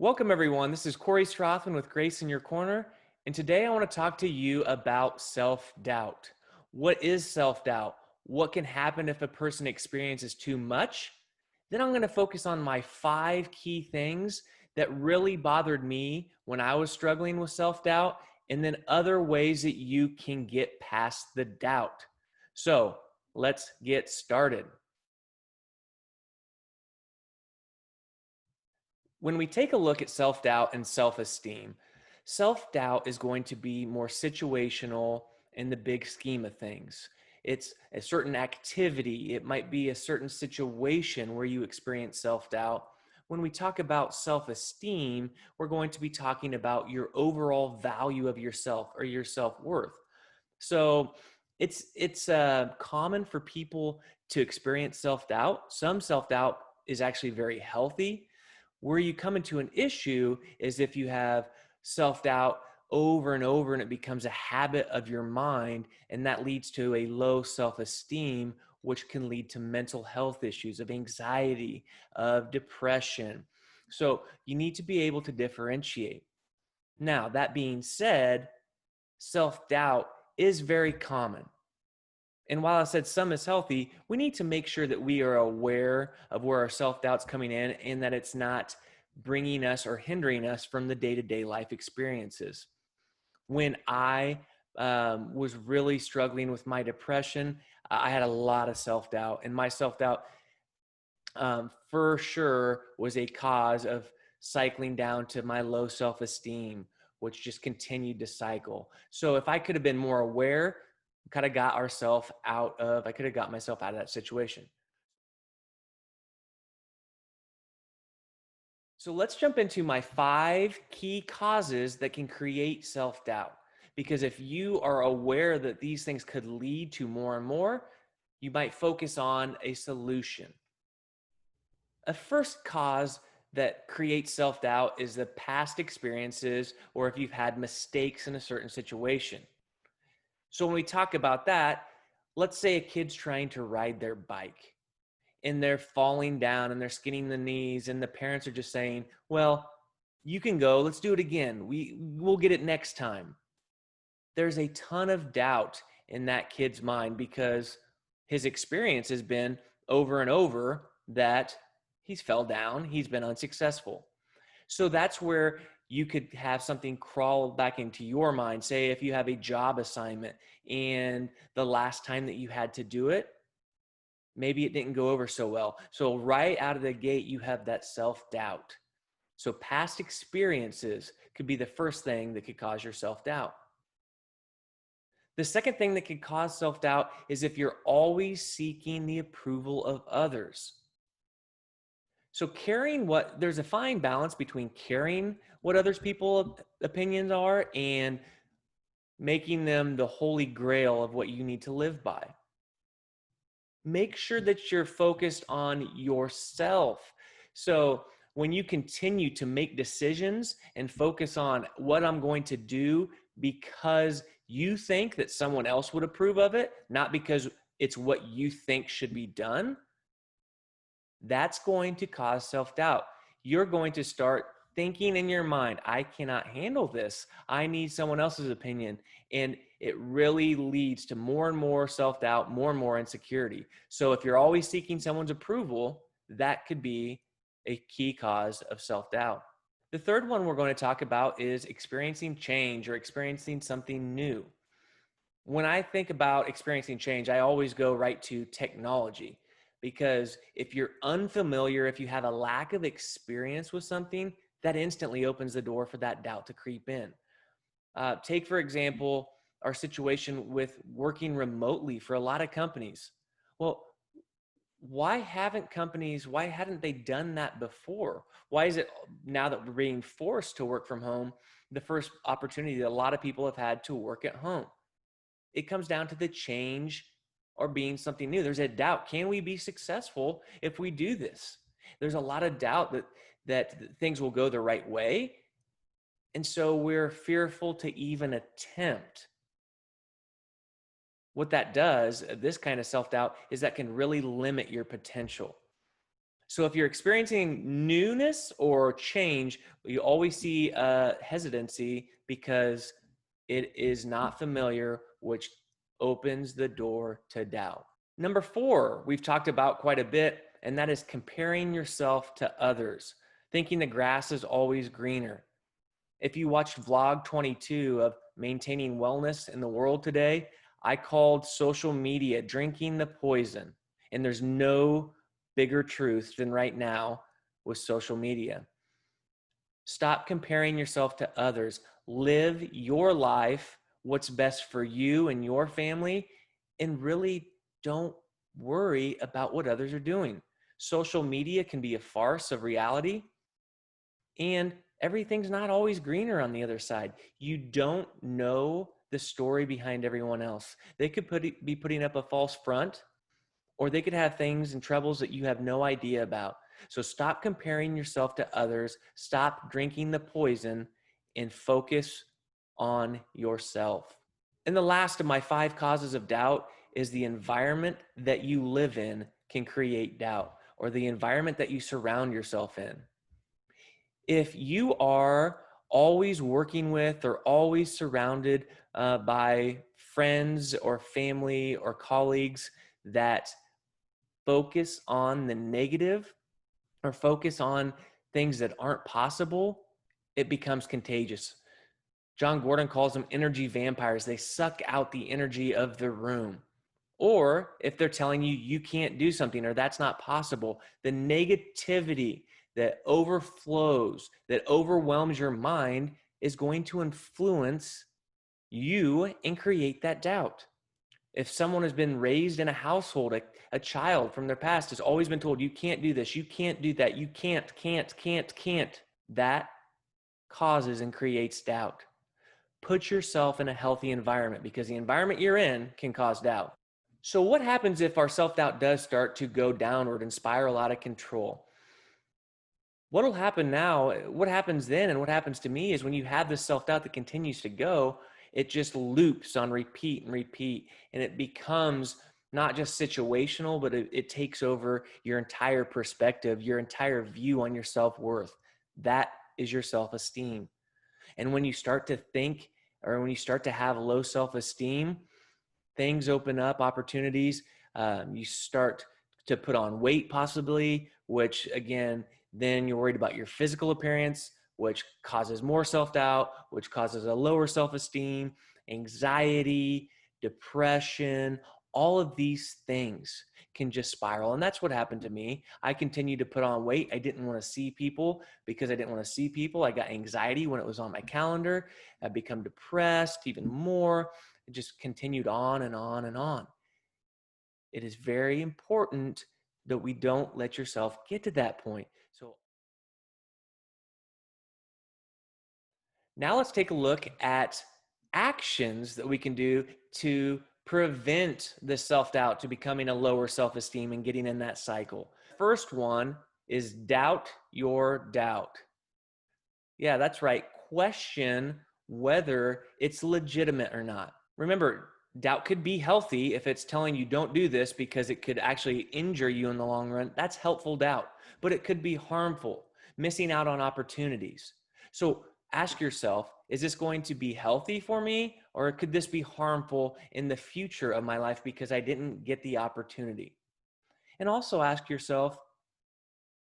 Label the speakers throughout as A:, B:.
A: Welcome, everyone. This is Cory Strathman with Grace in Your Corner. And today I want to talk to you about self-doubt. What is self-doubt? What can happen if a person experiences too much? Then I'm going to focus on my 5 key things that really bothered me when I was struggling with self-doubt, and then other ways that you can get past the doubt. So let's get started. When we take a look at self-doubt and self-esteem, self-doubt is going to be more situational in the big scheme of things. It's a certain activity. It might be a certain situation where you experience self-doubt. When we talk about self-esteem, we're going to be talking about your overall value of yourself or your self-worth. So it's common for people to experience self-doubt. Some self-doubt is actually very healthy. Where you come into an issue is if you have self-doubt over and over and it becomes a habit of your mind, and that leads to a low self-esteem, which can lead to mental health issues of anxiety, of depression. So you need to be able to differentiate. Now, that being said, self-doubt is very common. And while I said some is healthy, we need to make sure that we are aware of where our self-doubt's coming in and that it's not bringing us or hindering us from the day-to-day life experiences. When I was really struggling with my depression, I had a lot of self-doubt, and my self-doubt for sure was a cause of cycling down to my low self-esteem, which just continued to cycle. So if I could have been more aware, kind of got ourselves out of, I could have got myself out of that situation. So let's jump into my 5 key causes that can create self-doubt. Because if you are aware that these things could lead to more and more, you might focus on a solution. A first cause that creates self-doubt is the past experiences, or if you've had mistakes in a certain situation. So when we talk about that, let's say a kid's trying to ride their bike and they're falling down and they're skinning the knees, and the parents are just saying, well, you can go, let's do it again. We'll get it next time. There's a ton of doubt in that kid's mind because his experience has been over and over that he's fell down, he's been unsuccessful. So that's where you could have something crawl back into your mind. Say if you have a job assignment and the last time that you had to do it, maybe it didn't go over so well. So right out of the gate, you have that self-doubt. So past experiences could be the first thing that could cause your self-doubt. The second thing that could cause self-doubt is if you're always seeking the approval of others. So there's a fine balance between caring what others people's opinions are and making them the holy grail of what you need to live by. Make sure that you're focused on yourself. So when you continue to make decisions and focus on what I'm going to do because you think that someone else would approve of it, not because it's what you think should be done, that's going to cause self-doubt. You're going to start thinking in your mind, I cannot handle this. I need someone else's opinion. And it really leads to more and more self-doubt, more and more insecurity. So if you're always seeking someone's approval, that could be a key cause of self-doubt. The third one we're going to talk about is experiencing change or experiencing something new. When I think about experiencing change, I always go right to technology, because if you're unfamiliar, if you have a lack of experience with something, that instantly opens the door for that doubt to creep in. Take, for example, our situation with working remotely for a lot of companies. Well, why hadn't they done that before? Why is it now that we're being forced to work from home, the first opportunity that a lot of people have had to work at home? It comes down to the change or being something new. There's a doubt. Can we be successful if we do this? There's a lot of doubt that things will go the right way. And so we're fearful to even attempt. What that does, this kind of self-doubt, is that can really limit your potential. So if you're experiencing newness or change, you always see hesitancy because it is not familiar, which opens the door to doubt. Number 4, we've talked about quite a bit, and that is comparing yourself to others, thinking the grass is always greener. If you watched vlog 22 of maintaining wellness in the world today, I called social media drinking the poison. And there's no bigger truth than right now with social media. Stop comparing yourself to others. Live your life, what's best for you and your family, and really don't worry about what others are doing. Social media can be a farce of reality, and everything's not always greener on the other side. You don't know the story behind everyone else. They could be putting up a false front, or they could have things and troubles that you have no idea about. So stop comparing yourself to others, stop drinking the poison, and focus on yourself. And the last of my 5 causes of doubt is the environment that you live in can create doubt, or the environment that you surround yourself in. If you are always working with or always surrounded by friends or family or colleagues that focus on the negative or focus on things that aren't possible, it becomes contagious. John Gordon calls them energy vampires. They suck out the energy of the room. Or if they're telling you you can't do something or that's not possible, the negativity that overflows, that overwhelms your mind is going to influence you and create that doubt. If someone has been raised in a household, a child from their past has always been told, you can't do this, you can't do that, you can't, that causes and creates doubt. Put yourself in a healthy environment, because the environment you're in can cause doubt. So what happens if our self-doubt does start to go downward and spiral out of control? What'll happen now, what happens then and what happens to me is when you have this self-doubt that continues to go, it just loops on repeat and repeat, and it becomes not just situational, but it takes over your entire perspective, your entire view on your self-worth. That is your self-esteem. And when you start to think, or when you start to have low self-esteem, things open up, opportunities. You start to put on weight possibly, which again, then you're worried about your physical appearance, which causes more self-doubt, which causes a lower self-esteem, anxiety, depression. All of these things can just spiral. And that's what happened to me. I continued to put on weight. I didn't want to see people. Because I didn't want to see people, I got anxiety when it was on my calendar. I become depressed even more. It just continued on and on and on. It is very important that we don't let yourself get to that point. So now let's take a look at actions that we can do to prevent the self-doubt to becoming a lower self-esteem and getting in that cycle. First one is doubt your doubt. Yeah, that's right. Question whether it's legitimate or not. Remember, doubt could be healthy if it's telling you don't do this because it could actually injure you in the long run. That's helpful doubt, but it could be harmful, missing out on opportunities. So ask yourself, is this going to be healthy for me, or could this be harmful in the future of my life because I didn't get the opportunity? And also ask yourself,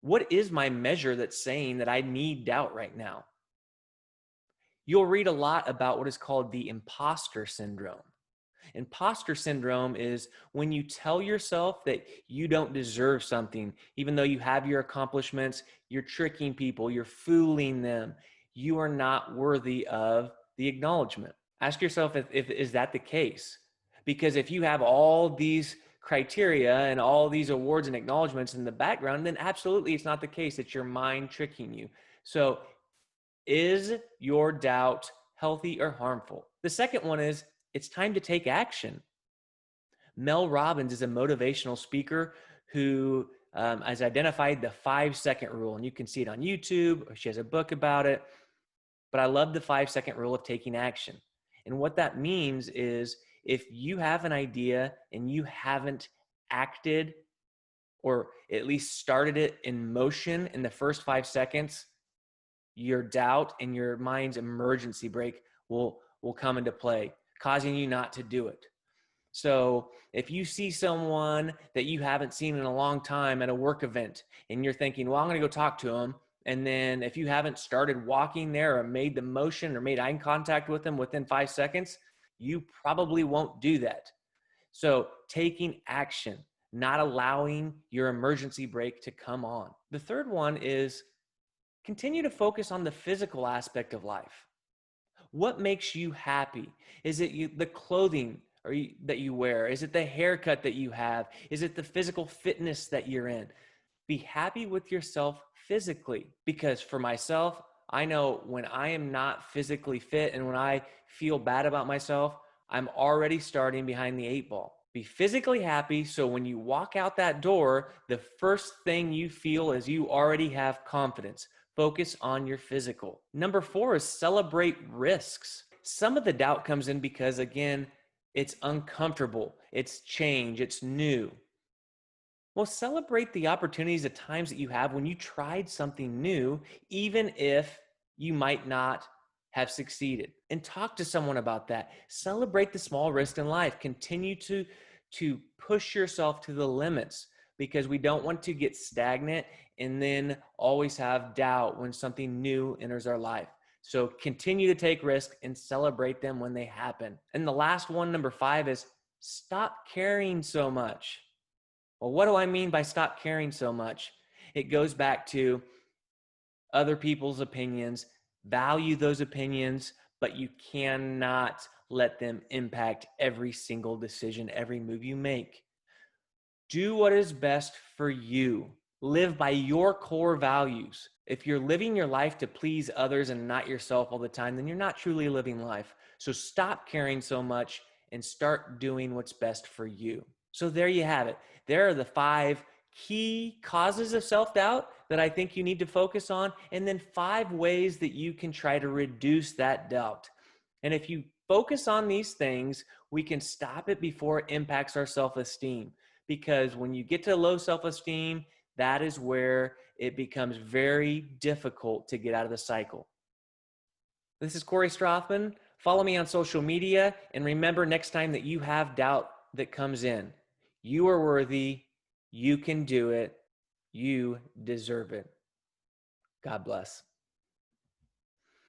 A: what is my measure that's saying that I need doubt right now? You'll read a lot about what is called the imposter syndrome. Imposter syndrome is when you tell yourself that you don't deserve something, even though you have your accomplishments, you're tricking people, you're fooling them. You are not worthy of the acknowledgement. Ask yourself if is that the case? Because if you have all these criteria and all these awards and acknowledgments in the background, then absolutely it's not the case. It's your mind tricking you. So is your doubt healthy or harmful? The second one is it's time to take action. Mel Robbins is a motivational speaker who has identified the 5-second rule, and you can see it on YouTube, or she has a book about it. But I love the 5-second rule of taking action. And what that means is if you have an idea and you haven't acted, or at least started it in motion in the first 5 seconds, your doubt and your mind's emergency brake will come into play, causing you not to do it. So if you see someone that you haven't seen in a long time at a work event and you're thinking, well, I'm going to go talk to them. And then if you haven't started walking there or made the motion or made eye contact with them within 5 seconds, you probably won't do that. So taking action, not allowing your emergency brake to come on. The third one is continue to focus on the physical aspect of life. What makes you happy? Is it the clothing that you wear? Is it the haircut that you have? Is it the physical fitness that you're in? Be happy with yourself physically, because for myself, I know when I am not physically fit and when I feel bad about myself, I'm already starting behind the 8 ball. Be physically happy so when you walk out that door, the first thing you feel is you already have confidence. Focus on your physical. Number 4 is celebrate risks. Some of the doubt comes in because, again, it's uncomfortable, it's change, it's new. Well, celebrate the opportunities at times that you have when you tried something new, even if you might not have succeeded. And talk to someone about that. Celebrate the small risks in life. Continue to push yourself to the limits, because we don't want to get stagnant and then always have doubt when something new enters our life. So continue to take risks and celebrate them when they happen. And the last one, number 5, is stop caring so much. Well, what do I mean by stop caring so much? It goes back to other people's opinions. Value those opinions, but you cannot let them impact every single decision, every move you make. Do what is best for you. Live by your core values. If you're living your life to please others and not yourself all the time, then you're not truly living life. So stop caring so much and start doing what's best for you. So there you have it. There are the 5 key causes of self-doubt that I think you need to focus on, and then 5 ways that you can try to reduce that doubt. And if you focus on these things, we can stop it before it impacts our self-esteem. Because when you get to low self-esteem, that is where it becomes very difficult to get out of the cycle. This is Cory Strathman. Follow me on social media, and remember, next time that you have doubt that comes in, you are worthy, you can do it, you deserve it. God bless.